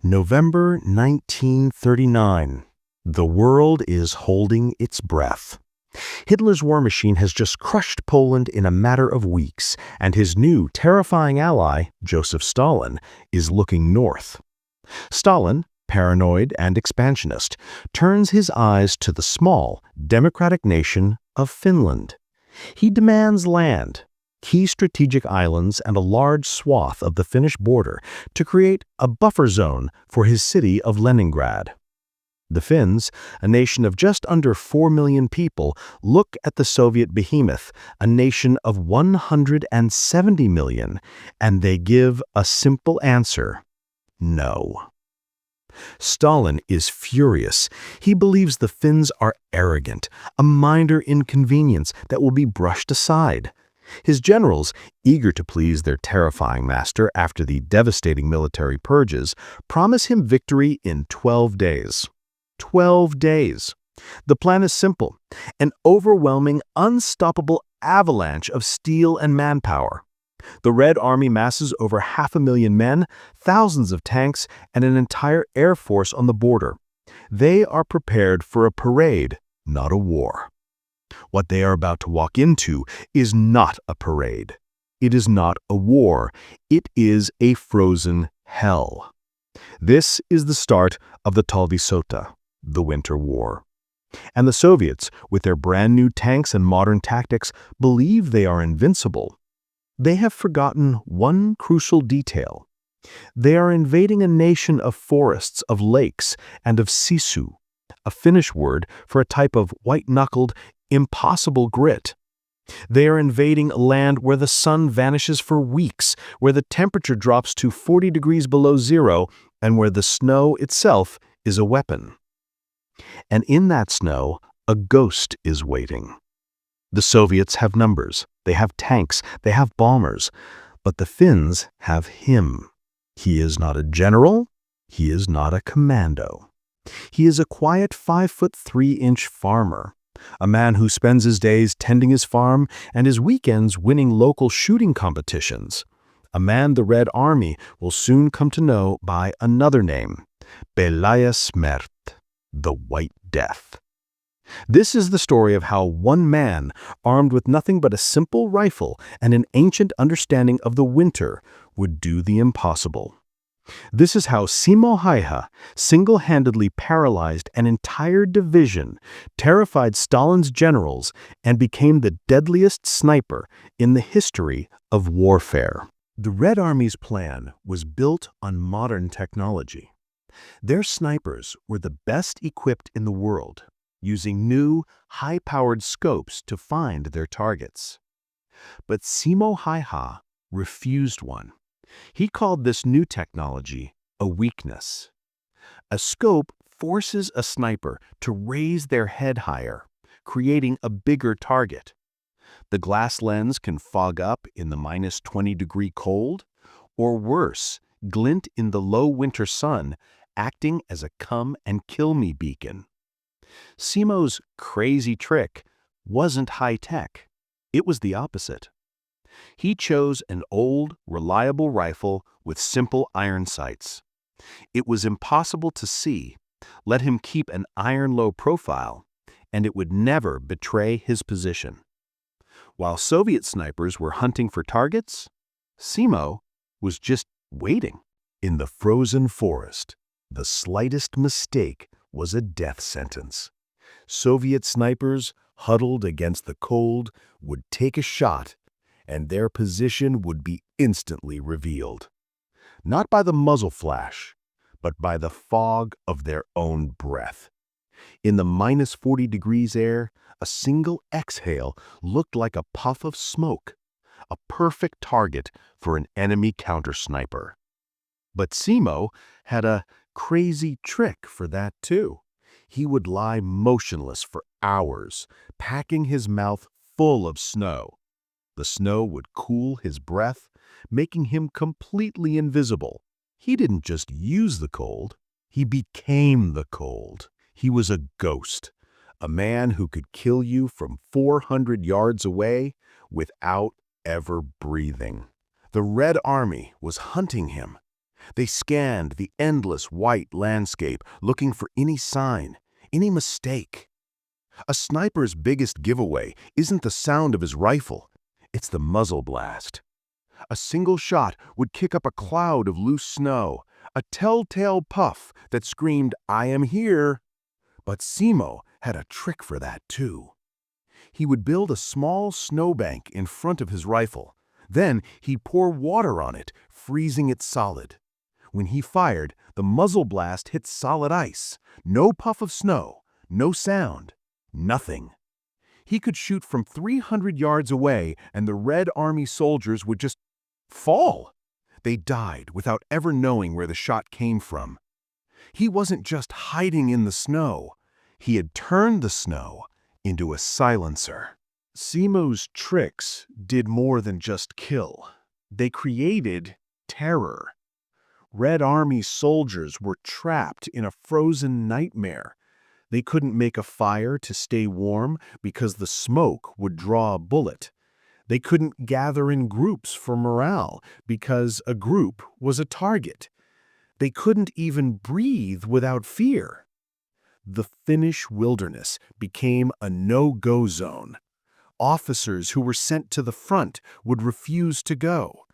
November 1939. The world is holding its breath. Hitler's war machine has just crushed Poland in a matter of weeks, and his new, terrifying ally, Joseph Stalin, is looking north. Stalin, paranoid and expansionist, turns his eyes to the small, democratic nation of Finland. He demands land, key strategic islands, and a large swath of the Finnish border to create a buffer zone for his city of Leningrad. The Finns, a nation of just under 4 million people, look at the Soviet behemoth, a nation of 170 million, and they give a simple answer: no. Stalin is furious. He believes the Finns are arrogant, a minor inconvenience that will be brushed aside. His generals, eager to please their terrifying master after the devastating military purges, promise him victory in 12 days. 12 days. The plan is simple: an overwhelming, unstoppable avalanche of steel and manpower. The Red Army masses over 500,000 men, thousands of tanks, and an entire air force on the border. They are prepared for a parade, not a war. What they are about to walk into is not a parade. It is not a war. It is a frozen hell. This is the start of the Talvisota, the Winter War. And the Soviets, with their brand new tanks and modern tactics, believe they are invincible. They have forgotten one crucial detail. They are invading a nation of forests, of lakes, and of sisu, a Finnish word for a type of white-knuckled, impossible grit. They are invading a land where the sun vanishes for weeks, where the temperature drops to 40 degrees below zero, and where the snow itself is a weapon. And in that snow, a ghost is waiting. The Soviets have numbers, they have tanks, they have bombers, but the Finns have him. He is not a general, he is not a commando. He is a quiet 5'3" farmer, a man who spends his days tending his farm and his weekends winning local shooting competitions. A man the Red Army will soon come to know by another name: Paralyzed, the White Death. This is the story of how one man, armed with nothing but a simple rifle and an ancient understanding of the winter, would do the impossible. This is how Simo Häyhä single-handedly paralyzed an entire division, terrified Stalin's generals, and became the deadliest sniper in the history of warfare. The Red Army's plan was built on modern technology. Their snipers were the best equipped in the world, using new, high-powered scopes to find their targets. But Simo Häyhä refused one. He called this new technology a weakness. A scope forces a sniper to raise their head higher, creating a bigger target. The glass lens can fog up in the -20-degree cold, or worse, glint in the low winter sun, acting as a come-and-kill-me beacon. Simo's crazy trick wasn't high-tech. It was the opposite. He chose an old, reliable rifle with simple iron sights. It was impossible to see. Let him keep an iron-low profile, and it would never betray his position. While Soviet snipers were hunting for targets, Simo was just waiting. In the frozen forest, the slightest mistake was a death sentence. Soviet snipers, huddled against the cold, would take a shot, and their position would be instantly revealed. Not by the muzzle flash, but by the fog of their own breath. In the -40 degrees air, a single exhale looked like a puff of smoke, a perfect target for an enemy counter-sniper. But Simo had a crazy trick for that too. He would lie motionless for hours, packing his mouth full of snow. The snow would cool his breath, making him completely invisible. He didn't just use the cold, he became the cold. He was a ghost, a man who could kill you from 400 yards away without ever breathing. The Red Army was hunting him. They scanned the endless white landscape, looking for any sign, any mistake. A sniper's biggest giveaway isn't the sound of his rifle, it's the muzzle blast. A single shot would kick up a cloud of loose snow, a telltale puff that screamed, "I am here." But Simo had a trick for that too. He would build a small snowbank in front of his rifle. Then he'd pour water on it, freezing it solid. When he fired, the muzzle blast hit solid ice. No puff of snow, no sound, nothing. He could shoot from 300 yards away and the Red Army soldiers would just fall. They died without ever knowing where the shot came from. He wasn't just hiding in the snow. He had turned the snow into a silencer. Simo's tricks did more than just kill. They created terror. Red Army soldiers were trapped in a frozen nightmare. They couldn't make a fire to stay warm because the smoke would draw a bullet. They couldn't gather in groups for morale because a group was a target. They couldn't even breathe without fear. The Finnish wilderness became a no-go zone. Officers who were sent to the front would refuse to go.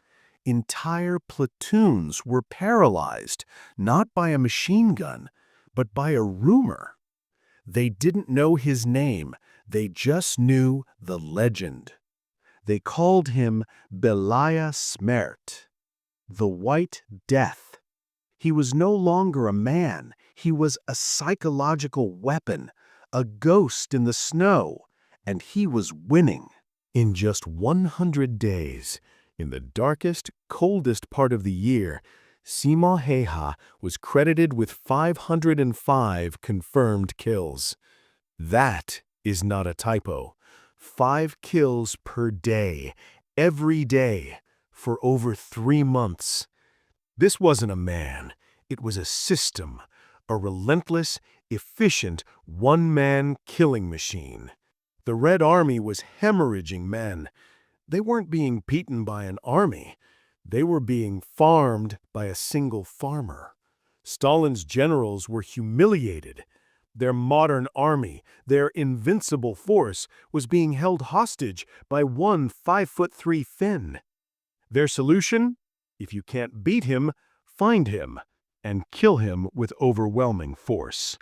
Entire platoons were paralyzed, not by a machine gun, but by a rumor. They didn't know his name, they just knew the legend. They called him Belaya Smert, the White Death. He was no longer a man, he was a psychological weapon, a ghost in the snow, and he was winning. In just 100 days, in the darkest, coldest part of the year, Simo Häyhä was credited with 505 confirmed kills. That is not a typo. 5 kills per day, every day, for over 3 months. This wasn't a man, it was a system, a relentless, efficient, one-man killing machine. The Red Army was hemorrhaging men. They weren't being beaten by an army. They were being farmed by a single farmer. Stalin's generals were humiliated. Their modern army, their invincible force, was being held hostage by one 5'3" Finn. Their solution? If you can't beat him, find him and kill him with overwhelming force.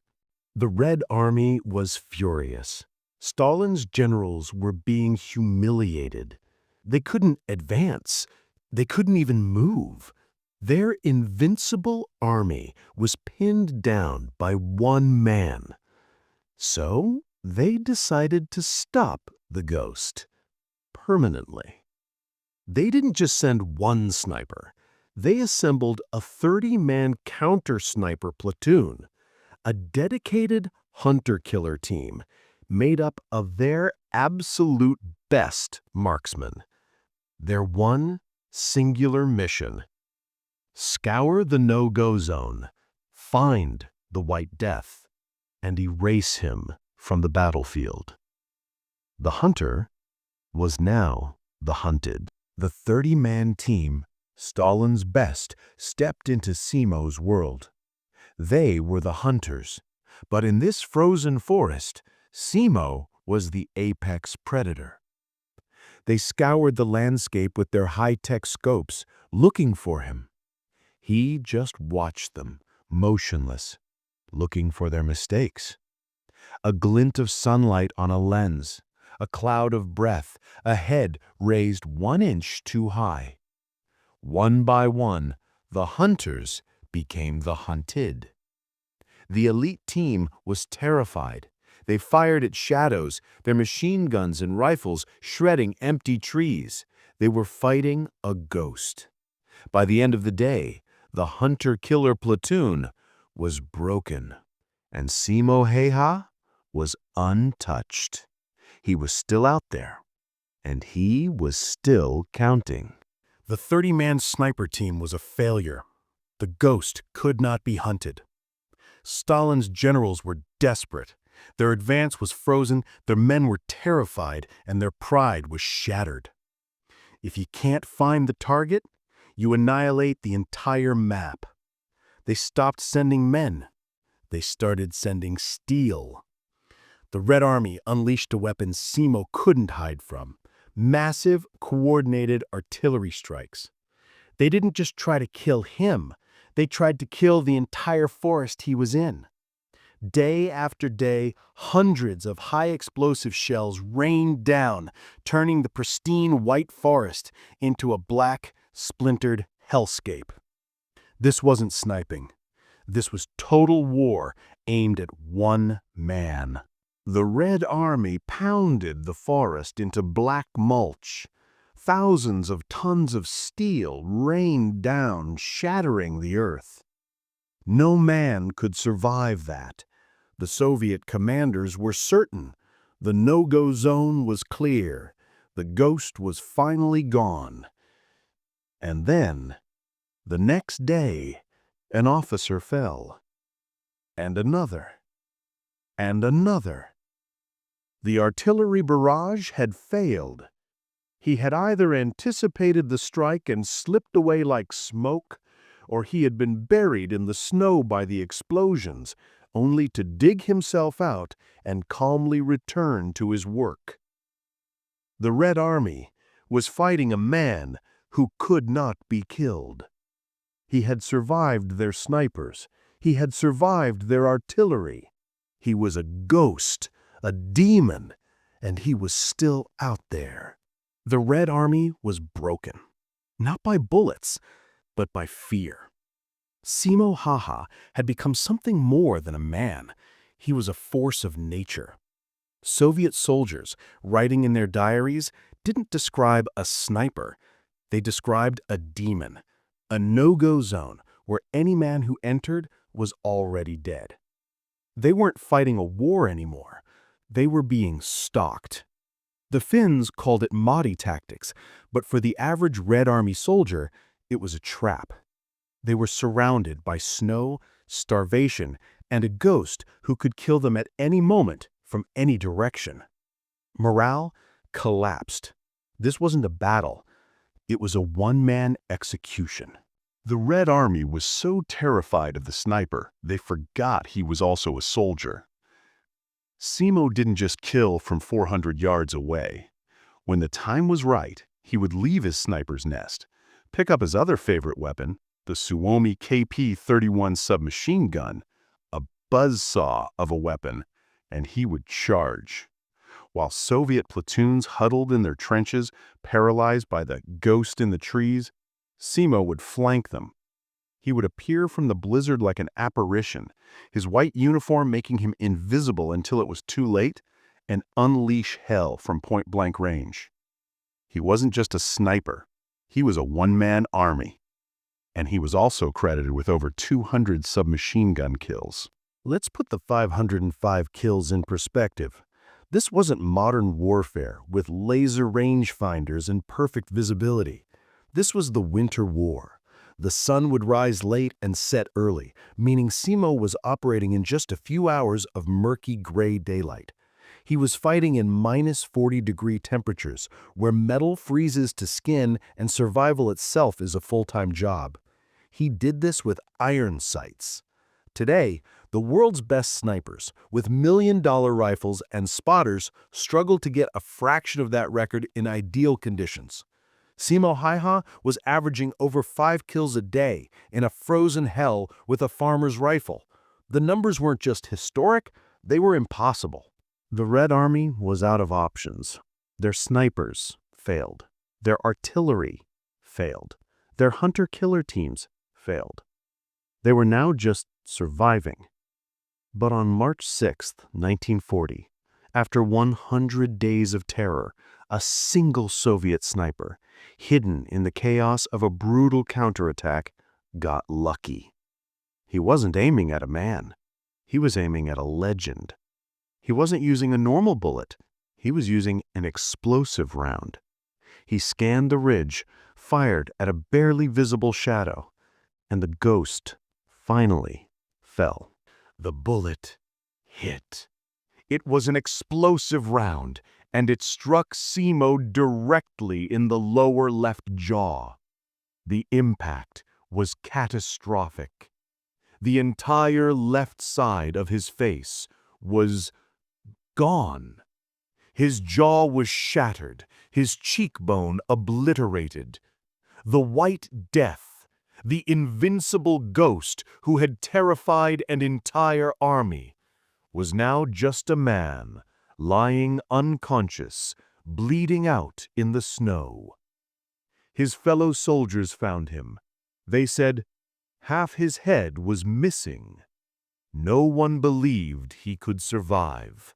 The Red Army was furious. Stalin's generals were being humiliated. They couldn't advance. They couldn't even move. Their invincible army was pinned down by one man. So they decided to stop the ghost permanently. They didn't just send one sniper. They assembled a 30-man counter-sniper platoon, a dedicated hunter-killer team made up of their absolute best marksmen. Their one singular mission: scour the no-go zone, find the White Death, and erase him from the battlefield. The hunter was now the hunted. The 30-man team, Stalin's best, stepped into Simo's world. They were the hunters, but in this frozen forest, Simo was the apex predator. They scoured the landscape with their high-tech scopes, looking for him. He just watched them, motionless, looking for their mistakes. A glint of sunlight on a lens, a cloud of breath, a head raised 1 inch too high. One by one, the hunters became the hunted. The elite team was terrified. They fired at shadows, their machine guns and rifles shredding empty trees. They were fighting a ghost. By the end of the day, the hunter-killer platoon was broken, and Simo Häyhä was untouched. He was still out there, and he was still counting. The 30-man sniper team was a failure. The ghost could not be hunted. Stalin's generals were desperate. Their advance was frozen, their men were terrified, and their pride was shattered. If you can't find the target, You annihilate the entire map. They stopped sending men. They started sending steel. The Red Army unleashed a weapon Simo couldn't hide from. Massive, coordinated artillery strikes. They didn't just try to kill him. They tried to kill the entire forest he was in. Day after day, hundreds of high-explosive shells rained down, turning the pristine white forest into a black, splintered hellscape. This wasn't sniping. This was total war aimed at one man. The Red Army pounded the forest into black mulch. Thousands of tons of steel rained down, shattering the earth. No man could survive that. The Soviet commanders were certain. The no-go zone was clear. The ghost was finally gone. And then, the next day, an officer fell. And another. And another. The artillery barrage had failed. He had either anticipated the strike and slipped away like smoke, or he had been buried in the snow by the explosions, only to dig himself out and calmly return to his work. The Red Army was fighting a man who could not be killed. He had survived their snipers. He had survived their artillery. He was a ghost, a demon, and he was still out there. The Red Army was broken, not by bullets, but by fear. Simo Häyhä had become something more than a man. He was a force of nature. Soviet soldiers, writing in their diaries, didn't describe a sniper. They described a demon, a no-go zone where any man who entered was already dead. They weren't fighting a war anymore. They were being stalked. The Finns called it Mahdi tactics, but for the average Red Army soldier, it was a trap. They were surrounded by snow, starvation, and a ghost who could kill them at any moment from any direction. Morale collapsed. This wasn't a battle. It was a one-man execution. The Red Army was so terrified of the sniper, they forgot he was also a soldier. Simo didn't just kill from 400 yards away. When the time was right, he would leave his sniper's nest, pick up his other favorite weapon, the Suomi KP-31 submachine gun, a buzzsaw of a weapon, and he would charge. While Soviet platoons huddled in their trenches, paralyzed by the ghost in the trees, Simo would flank them. He would appear from the blizzard like an apparition, his white uniform making him invisible until it was too late, and unleash hell from point-blank range. He wasn't just a sniper. He was a one-man army. And he was also credited with over 200 submachine gun kills. Let's put the 505 kills in perspective. This wasn't modern warfare with laser rangefinders and perfect visibility. This was the Winter War. The sun would rise late and set early, meaning Simo was operating in just a few hours of murky gray daylight. He was fighting in -40-degree temperatures, where metal freezes to skin and survival itself is a full-time job. He did this with iron sights. Today, the world's best snipers, with million-dollar rifles and spotters, struggle to get a fraction of that record in ideal conditions. Simo Häyhä was averaging over 5 kills a day in a frozen hell with a farmer's rifle. The numbers weren't just historic, they were impossible. The Red Army was out of options. Their snipers failed. Their artillery failed. Their hunter-killer teams failed. They were now just surviving. But on March 6, 1940, after 100 days of terror, a single Soviet sniper, hidden in the chaos of a brutal counterattack, got lucky. He wasn't aiming at a man. He was aiming at a legend. He wasn't using a normal bullet. He was using an explosive round. He scanned the ridge, fired at a barely visible shadow, and the ghost finally fell. The bullet hit. It was an explosive round, and it struck Simo directly in the lower left jaw. The impact was catastrophic. The entire left side of his face was gone. His jaw was shattered, his cheekbone obliterated. The White Death, the invincible ghost who had terrified an entire army, was now just a man, lying unconscious, bleeding out in the snow. His fellow soldiers found him. They said half his head was missing. No one believed he could survive.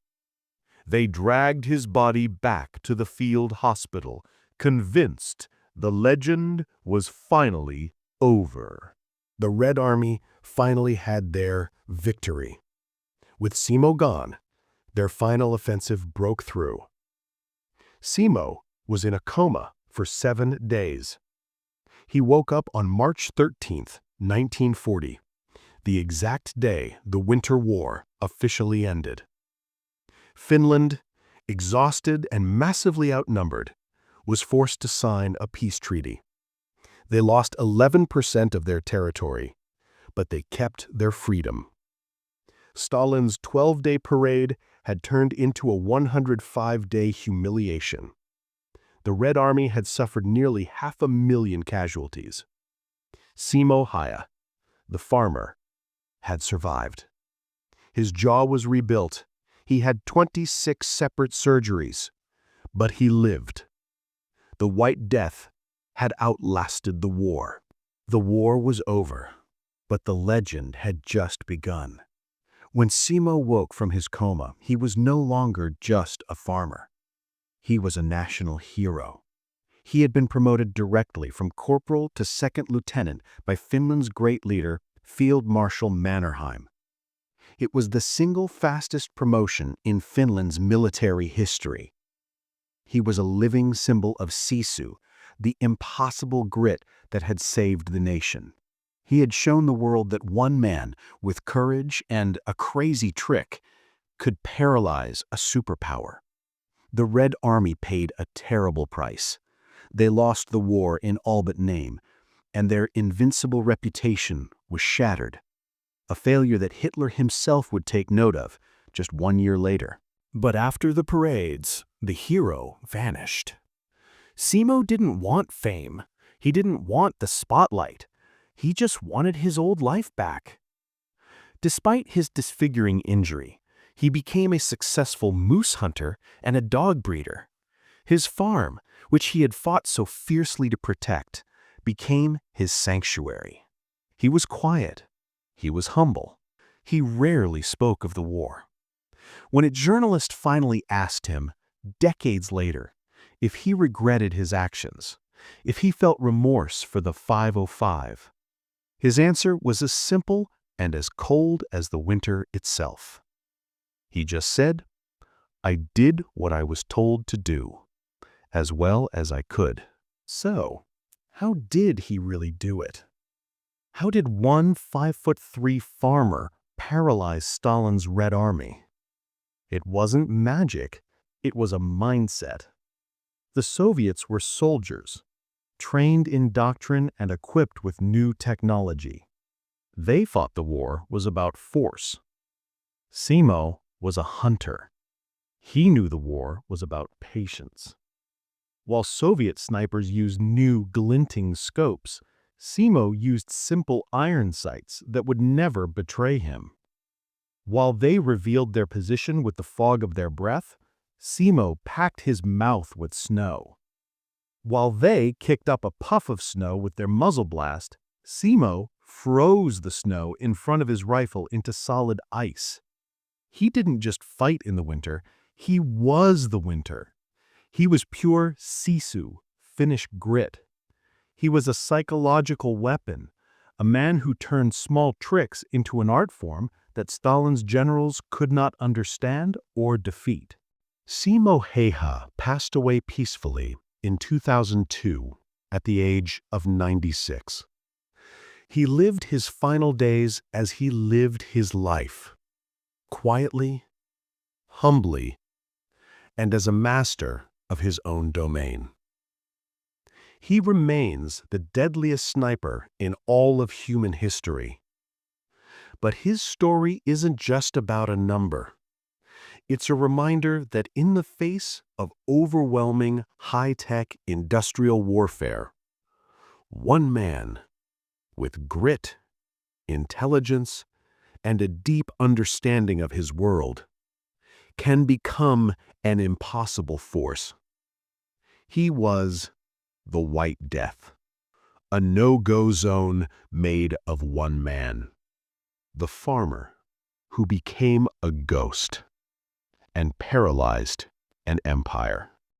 They dragged his body back to the field hospital, convinced the legend was finally over. The Red Army finally had their victory. With Simo gone, their final offensive broke through. Simo was in a coma for 7 days. He woke up on March 13th, 1940, the exact day the Winter War officially ended. Finland, exhausted and massively outnumbered, was forced to sign a peace treaty. They lost 11% of their territory, but they kept their freedom. Stalin's 12-day parade had turned into a 105-day humiliation. The Red Army had suffered nearly 500,000 casualties. Simo Häyhä, the farmer, had survived. His jaw was rebuilt. He had 26 separate surgeries, but he lived. The White Death had outlasted the war. The war was over, but the legend had just begun. When Simo woke from his coma, he was no longer just a farmer. He was a national hero. He had been promoted directly from corporal to second lieutenant by Finland's great leader, Field Marshal Mannerheim. It was the single fastest promotion in Finland's military history. He was a living symbol of sisu, the impossible grit that had saved the nation. He had shown the world that one man, with courage and a crazy trick, could paralyze a superpower. The Red Army paid a terrible price. They lost the war in all but name, and their invincible reputation was shattered, a failure that Hitler himself would take note of just 1 year later. But after the parades, the hero vanished. Simo didn't want fame. He didn't want the spotlight. He just wanted his old life back. Despite his disfiguring injury, he became a successful moose hunter and a dog breeder. His farm, which he had fought so fiercely to protect, became his sanctuary. He was quiet. He was humble. He rarely spoke of the war. When a journalist finally asked him, decades later, if he regretted his actions, if he felt remorse for the 505, his answer was as simple and as cold as the winter itself. He just said, "I did what I was told to do, as well as I could." So, how did he really do it? How did one 5'3" farmer paralyze Stalin's Red Army? It wasn't magic, it was a mindset. The Soviets were soldiers, trained in doctrine and equipped with new technology. They thought the war was about force. Simo was a hunter. He knew the war was about patience. While Soviet snipers used new glinting scopes, Simo used simple iron sights that would never betray him. While they revealed their position with the fog of their breath, Simo packed his mouth with snow. While they kicked up a puff of snow with their muzzle blast, Simo froze the snow in front of his rifle into solid ice. He didn't just fight in the winter, he was the winter. He was pure sisu, Finnish grit. He was a psychological weapon, a man who turned small tricks into an art form that Stalin's generals could not understand or defeat. Simo Häyhä passed away peacefully in 2002 at the age of 96. He lived his final days as he lived his life, quietly, humbly, and as a master of his own domain. He remains the deadliest sniper in all of human history. But his story isn't just about a number. It's a reminder that in the face of overwhelming high-tech industrial warfare, one man with grit, intelligence, and a deep understanding of his world can become an impossible force. He was the White Death, a no-go zone made of one man, the farmer who became a ghost and paralyzed an empire.